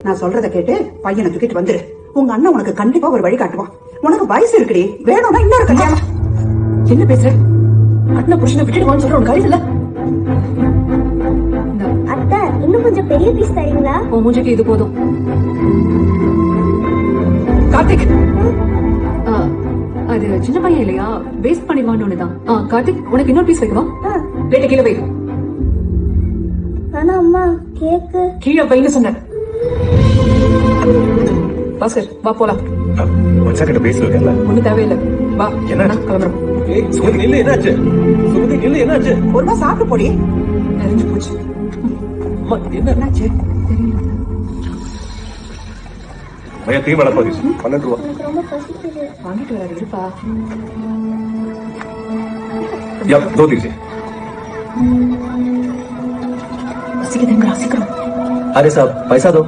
நான் சொல்றத கேட்டு பையனை தூக்கிட்டு வந்துரு. உங்க அண்ணன் உனக்கு கண்டிப்பா ஒரு வழி காட்டுவான். உனக்கு வயசு இருக்குடி, வேணும்னா இன்னொரு கல்யாணம். என்ன பேசுற? அண்ணன் புருஷனை விட்டுடுவான்னு சொல்ற உனக்கு அறிவில்ல? அத்தை, இன்னும் கொஞ்சம் பெரிய பீஸ் தரீங்களா? உன் மூஞ்சிக்கு இது போதும். கார்த்திக், அது சின்ன பையன் இல்லையா, வேஸ்ட் பண்ணிடுவான்னு ஒண்ணுதான். கார்த்திக், உனக்கு இன்னொரு பீஸ் வைக்கவா? ரேட்டை கீழே வை. ஆனா அம்மா, கேக்கு கீழே வைன்னு சொன்ன. பாஸ்கர், வா போலாம். கிட்ட பேசுவீங்கல்ல, ஒண்ணு தேவையில்லை. வா, என்ன கிளம்புறோம். சுமதி நில்லு, என்னாச்சு? சுமதி நில்லு, என்னாச்சு? ஒருவா சாப்பிட்டு போடி. நிறைஞ்சு போச்சு. என்னாச்சு தெரியல. भैया 3 वड़ा पाव दीजिए, 12 रुपया। எனக்கு ரொம்ப பசிக்குது. வாங்கிட்டு வராது, இருப்பா. या 2 दीजिए। பசிக்குதுங்களா? சீக்கிரம். अरे साहब पैसा दो।